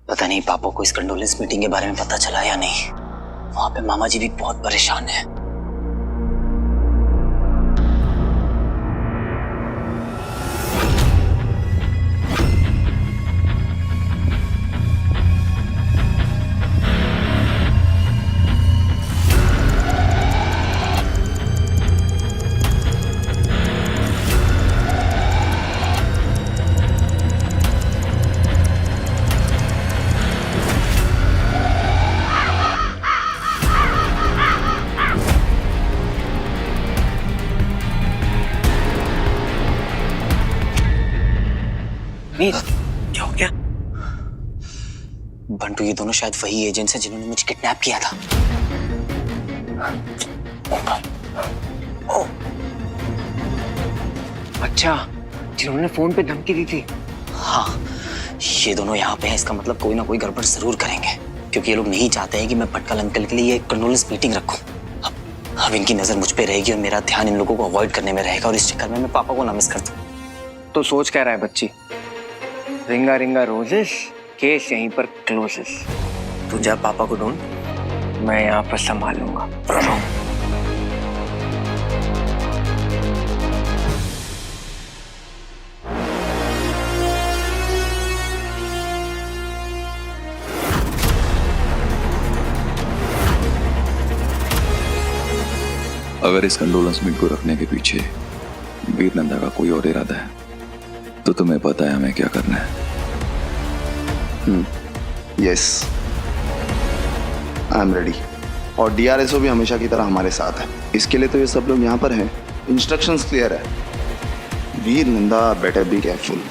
पता नहीं पापा को इस कंडोलेंस मीटिंग के बारे में पता चला या नहीं। वहां पे मामा जी भी बहुत परेशान हैं। क्या हो गया? बंटू, ये दोनों शायद वही एजेंट्स हैं जिन्होंने मुझे किडनैप किया था। अच्छा, जिन्होंने फोन पे धमकी दी थी। हाँ, ये दोनों यहाँ पे हैं। इसका मतलब कोई ना कोई गड़बड़ जरूर करेंगे, क्योंकि ये लोग नहीं चाहते हैं कि मैं भटकल अंकल के लिए कंडोलेंस मीटिंग रखूं। अब इनकी नजर मुझ पे रहेगी और मेरा ध्यान इन लोगों को अवॉइड करने में रहेगा, और इस चक्कर में मैं पापा को ना मिस कर दूं। तो सोच क्या रहा है बच्ची? रिंगा रिंगा रोजेस, केस यहीं पर क्लोजेस। तू जा पापा को ढूंढ, मैं यहाँ पर संभालूंगा। अगर इस कंडोलेंस मीट को रखने के पीछे वीर नंदा का कोई और इरादा है तो तुम्हें पता है हमें क्या करना है। Yes, I am ready. और डीआरएसओ भी हमेशा की तरह हमारे साथ है। इसके लिए तो ये सब लोग यहाँ पर हैं। इंस्ट्रक्शंस क्लियर है। वीर नंदा बेटर बी केयरफुल।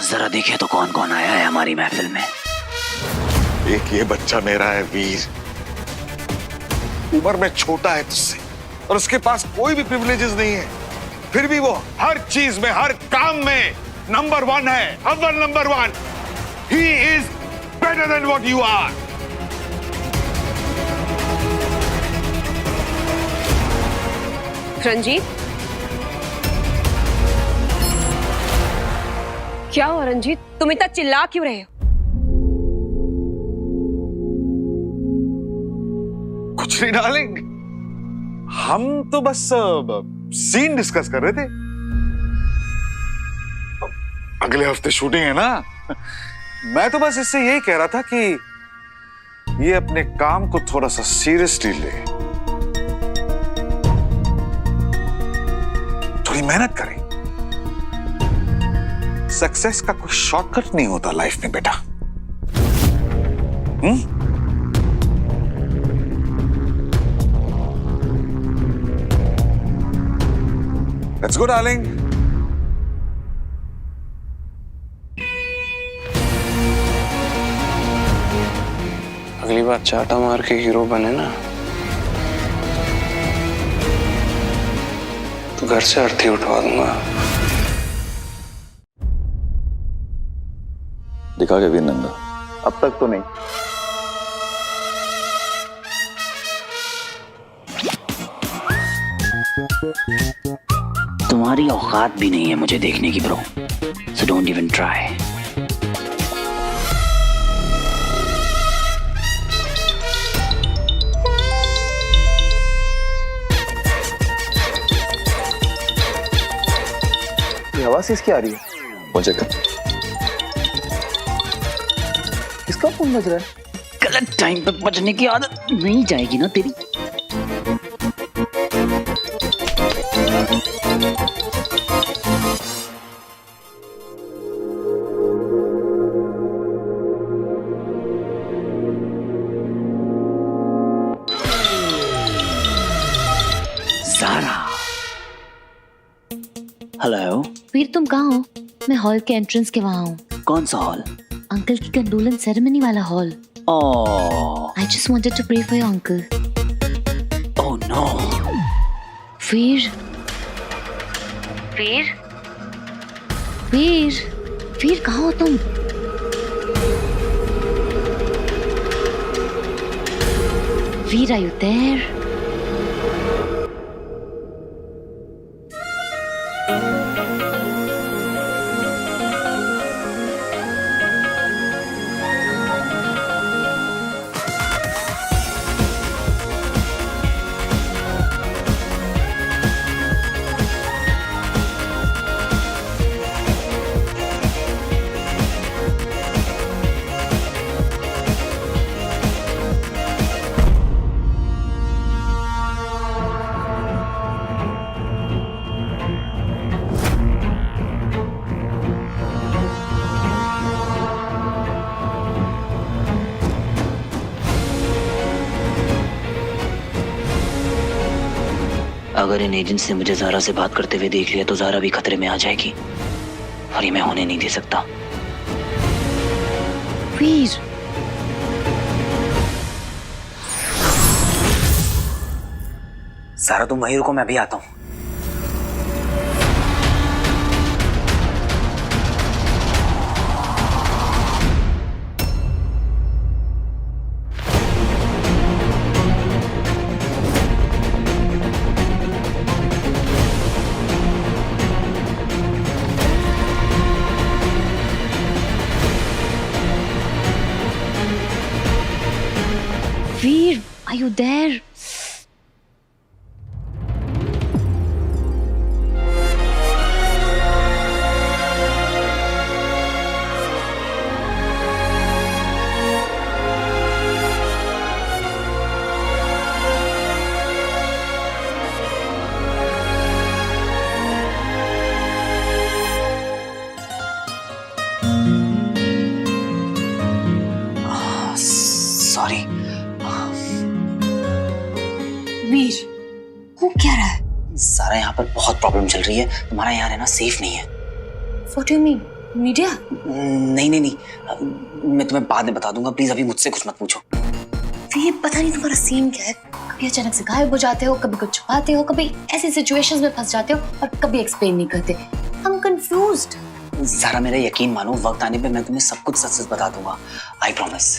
जरा देखे तो कौन कौन आया है हमारी महफिल में। एक ये बच्चा मेरा है वीर, उम्र में छोटा है तुझसे और उसके पास कोई भी प्रिविलेजेस नहीं है, फिर भी वो हर चीज में, हर काम में नंबर 1 है, अव्वल number 1। He is better than what you are. Ranjit, क्या हो रंजीत? तुम इतना चिल्ला क्यों रहे हो? कुछ नहीं डार्लिंग, हम तो बस सीन डिस्कस कर रहे थे। अगले हफ्ते शूटिंग है ना, मैं तो बस इससे यही कह रहा था कि ये अपने काम को थोड़ा सा सीरियसली ले, थोड़ी मेहनत करें। सक्सेस का कोई शॉर्टकट नहीं होता लाइफ में बेटा। Let's go darling. अगली बार चाटा मार के हीरो बने ना तो घर से अर्थी उठवा दूंगा। दिखा के वीर नंदा? अब तक तो नहीं। तुम्हारी औकात भी नहीं है मुझे देखने की bro, so don't even try. आवाज किसकी आ रही है? कौन सा क्या? किसका फोन बज रहा है? गलत टाइम पे बजने की आदत नहीं जाएगी ना तेरी। सारा, हेलो। वीर तुम कहाँ हो? मैं हॉल के एंट्रेंस के वहाँ हूँ। कौन सा हॉल? अंकल की कंडोलेंस सेरेमनी वाला hall. Oh I just wanted to pray for your uncle. Oh no. Veer, Veer, Veer, Veer कहाँ हो तुम? वीर, are you there? अगर इन एजेंट्स ने मुझे ज़ारा से बात करते हुए देख लिया तो ज़ारा भी खतरे में आ जाएगी और ये मैं होने नहीं दे सकता। वीर, ज़ारा तुम वहीं रुको, मैं अभी आता हूँ। वीर, are you there? सॉरी। वीर, हो क्या रहा है? ज़ारा, यहाँ पर बहुत प्रॉब्लम चल रही है, तुम्हारा यहाँ रहना सेफ नहीं है। What do you mean? Media? नहीं नहीं नहीं, मैं तुम्हें बाद में बता दूंगा, प्लीज अभी मुझसे कुछ मत पूछो। वीर, पता नहीं तुम्हारा सीन क्या है। कभी अचानक से गायब हो जाते हो, कभी कुछ छुपाते हो, कभी ऐसी सिचुएशंस में फंस जाते हो और कभी एक्सप्लेन नहीं करते। I'm confused. ज़ारा, मेरा यकीन मानो, वक्त आने पे मैं तुम्हें सब कुछ सच सच बता दूंगा। I promise.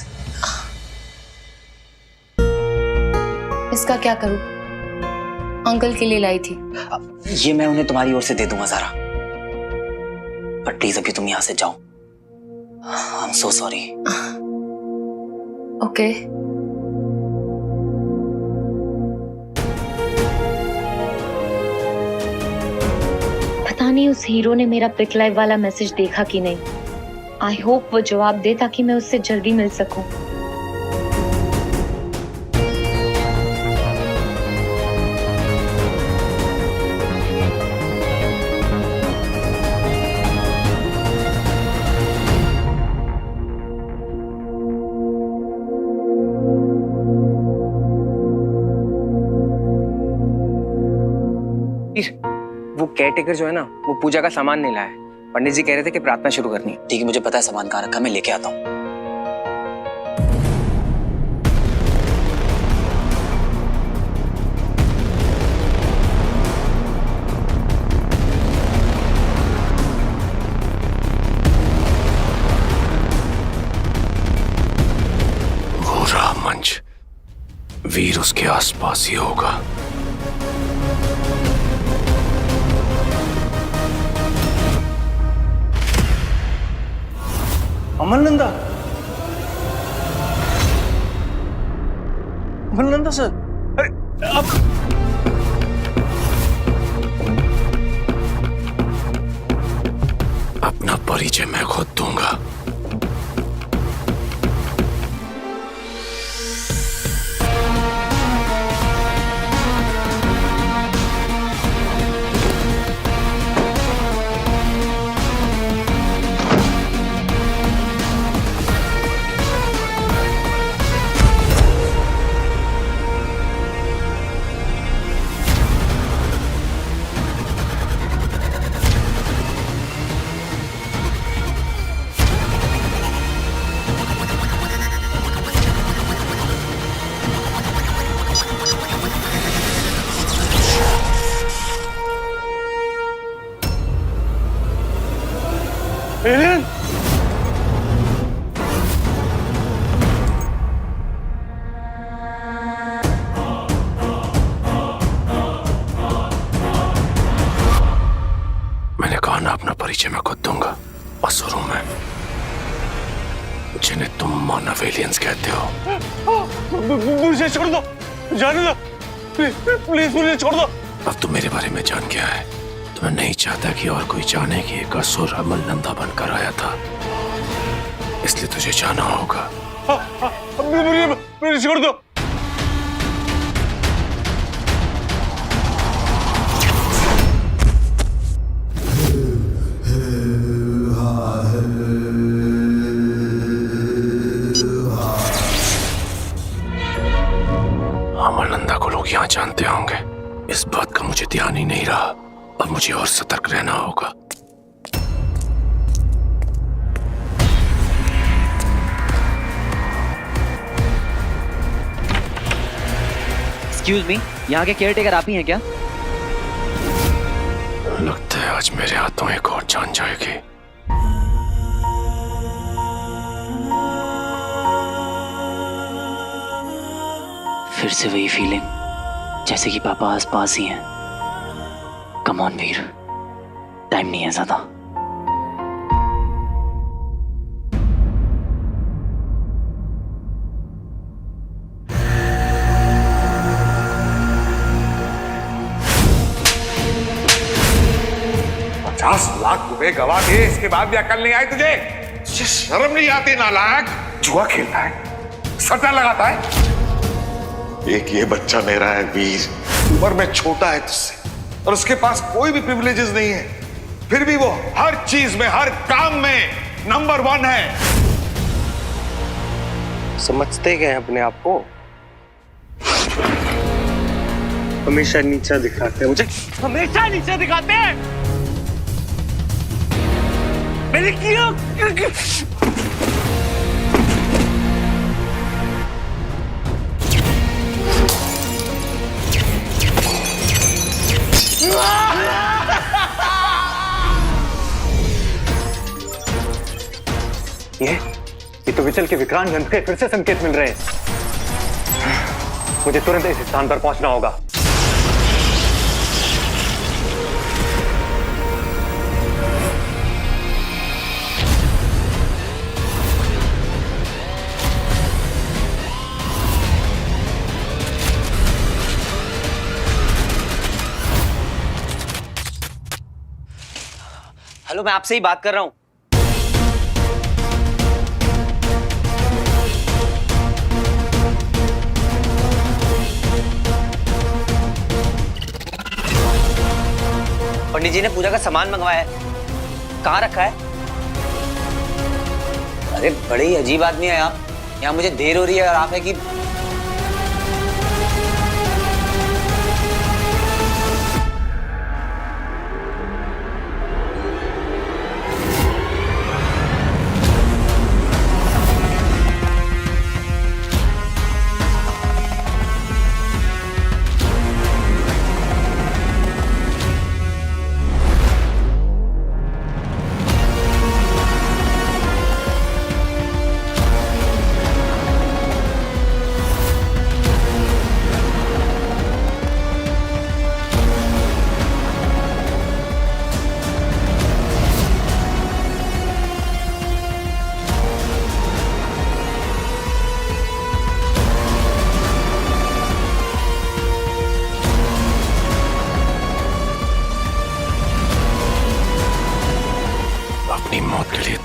इसका क्या करूं? अंकल के लिए लाई थी। ये मैं उन्हें तुम्हारी ओर से दे दूंगा ज़ारा, पर प्लीज अभी तुम यहाँ से जाओ। I am so sorry. Okay. पता नहीं उस हीरो ने मेरा पिक लाइव वाला मैसेज देखा कि नहीं। आई होप वो जवाब दे ताकि मैं उससे जल्दी मिल सकूं। वो केयरटेकर जो है ना, वो पूजा का सामान नहीं लाया है। पंडित जी कह रहे थे कि प्रार्थना शुरू करनी है। ठीक है, मुझे पता है सामान कहाँ रखा, मैं लेके आता हूँ। वो रहा मंच, वीर उसके आसपास ही होगा। अमरनंदा, अमरनंदा सर, अरे आप परिचय मैं खुद दूंगा। मैंने कहा ना, अपना परिचय मैं खुद दूंगा। असुरों में, जिन्हें तुम मानव एलियंस कहते हो। मुझे छोड़ दो, जाने दो, प्लीज मुझे छोड़ दो। अब तुम मेरे बारे में जान गया है तो मैं नहीं चाहता कि और कोई जाने कि एक असुर अमल नंदा बनकर आया था, इसलिए तुझे जाना होगा। मुझे छोड़ दो। अमल नंदा को लोग यहाँ जानते होंगे, इस बात का मुझे ध्यान ही नहीं रहा। अब मुझे और सतर्क रहना होगा। एक्सक्यूज मी, यहाँ के केयरटेकर आप ही हैं क्या? लगता है आज मेरे हाथों एक और जान जाएगी। फिर से वही फीलिंग, जैसे कि पापा आस पास ही हैं। कम ऑन वीर, टाइम नहीं है ज्यादा। ₹50 लाख गवा दिए, इसके बाद भी अकल नहीं आई तुझे? तुझे शर्म नहीं आती नालायक? जुआ खेलता है, सट्टा लगाता है। एक ये बच्चा मेरा है वीर, उम्र में छोटा है तुझसे, और उसके पास कोई भी प्रिविलेजेस नहीं है, फिर भी वो हर चीज में, हर काम में नंबर 1 है। समझते गए अपने आप को, हमेशा नीचा दिखाते हैं मुझे, हमेशा नीचा दिखाते हैं। मैंने किया ये तो विचल के विक्रांत गंध के फिर से संकेत मिल रहे हैं। मुझे तुरंत इस स्थान पर पहुंचना होगा। हेलो, मैं आपसे ही बात कर रहा हूं। पंडित जी ने पूजा का सामान मंगवाया है, कहाँ रखा है? अरे बड़े ही अजीब आदमी है आप। यहाँ मुझे देर हो रही है और आप है कि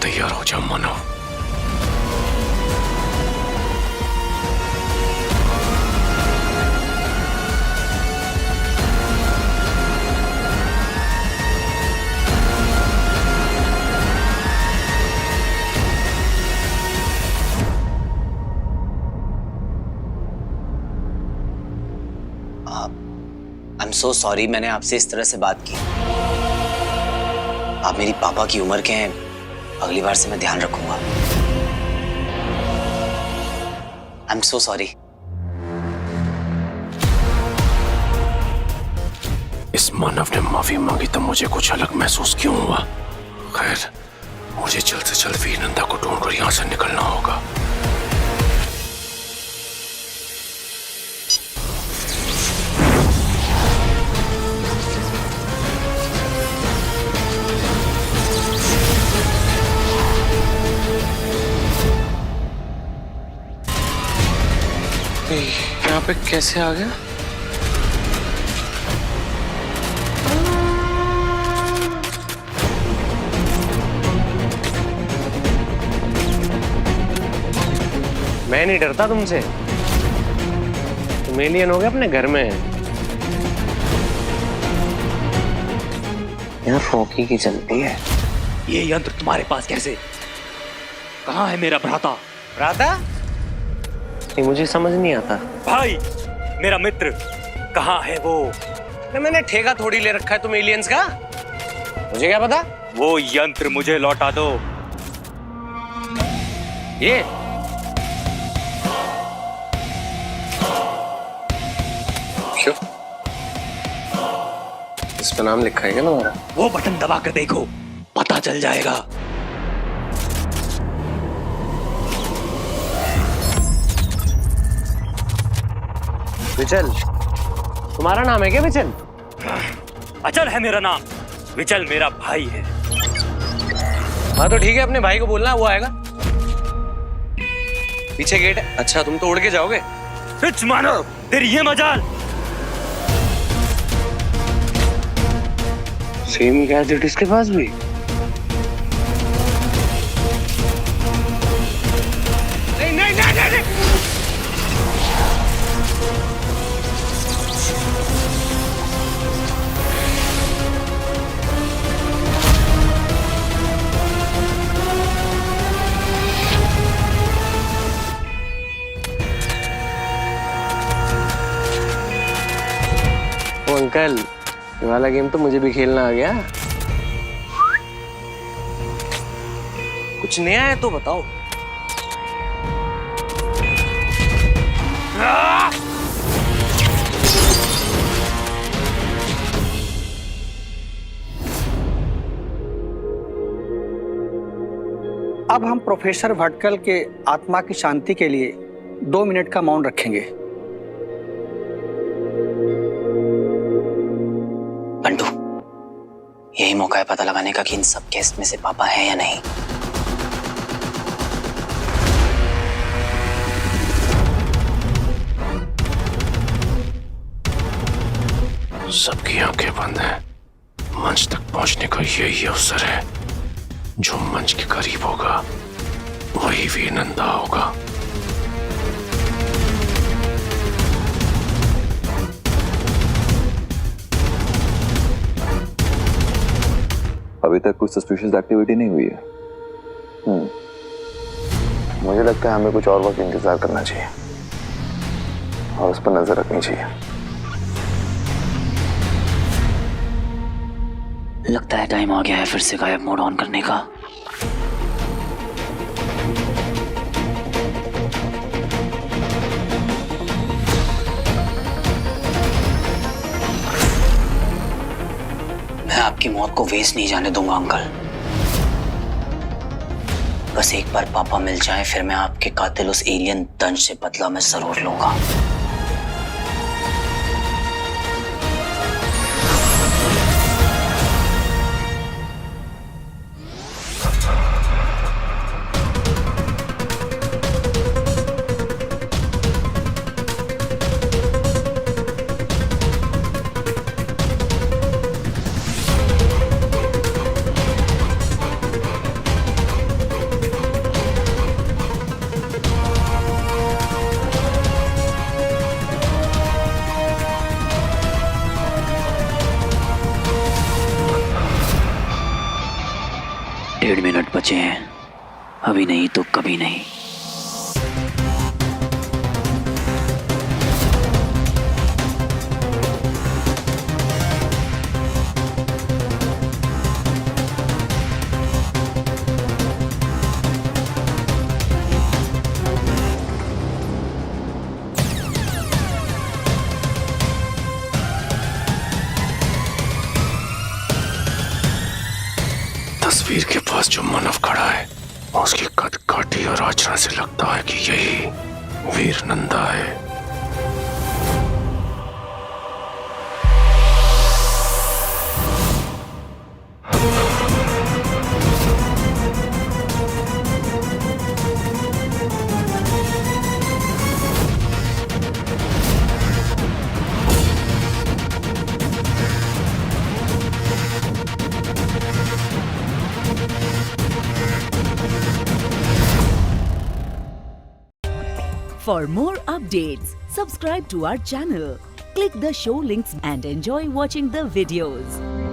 तैयार हो जा मानव। आई एम सो सॉरी, मैंने आपसे इस तरह से बात की। आप मेरी पापा की उम्र के हैं, अगली बार से मैं ध्यान रखूंगा। I am so sorry. इस मानव ने माफी मांगी तो मुझे कुछ अलग महसूस क्यों हुआ? खैर, मुझे जल्द से जल्द वीर नंदा को ढूंढकर यहां से निकलना होगा। यहाँ पे कैसे आ गया? मैं नहीं डरता तुमसे। तुम एलियन हो गए अपने घर में। यहाँ फौकी की चलती है। ये यंत्र तुम्हारे पास कैसे? कहाँ है मेरा भ्राता? भ्राता? ये मुझे समझ नहीं आता। भाई, मेरा मित्र कहाँ है वो? मैंने ठेका थोड़ी ले रखा है तुम एलियंस का। मुझे क्या पता? वो यंत्र मुझे लौटा दो। ये क्यों? इस पे नाम लिखा है क्या तुम्हारा? वो बटन दबा कर देखो, पता चल जाएगा। विचल, तुम्हारा नाम है क्या विचल? अचल है मेरा नाम, विचल मेरा भाई है। हाँ तो ठीक है, अपने भाई को बोलना, वो आएगा। पीछे गेट है। अच्छा, तुम तो उड़ के जाओगे। फिच मानो तेरी ये मजाल। सेम गैजेट इसके पास भी। नहीं नहीं नहीं नहीं, नहीं। अंकल, ये वाला गेम तो मुझे भी खेलना आ गया। कुछ नया है तो बताओ। अब हम प्रोफेसर भटकल के आत्मा की शांति के लिए 2 मिनट का मौन रखेंगे। बंटू, यही मौका है पता लगाने का कि इन सब केस में से पापा है या नहीं। सबकी आंखें बंद हैं। मंच तक पहुंचने का यही अवसर है। जो मंच के करीब होगा वही वीर नंदा होगा। अभी तक कुछ सस्पिशियस एक्टिविटी नहीं हुई है। मुझे लगता है हमें कुछ और वक्त इंतजार करना चाहिए और उस पर नजर रखनी चाहिए। लगता है टाइम आ गया है फिर से गायब मोड ऑन करने का। मैं आपकी मौत को वेस्ट नहीं जाने दूंगा अंकल। बस एक बार पापा मिल जाए, फिर मैं आपके कातिल उस एलियन दंश से बदला मैं जरूर लूंगा। 1.5 मिनट बचे हैं, अभी नहीं तो कभी नहीं। तस्वीर के पास जो मानव खड़ा है उसकी कद काठी और आचरण से लगता है कि यही वीर नंदा है। For more updates, subscribe to our channel, click the show links and enjoy watching the videos.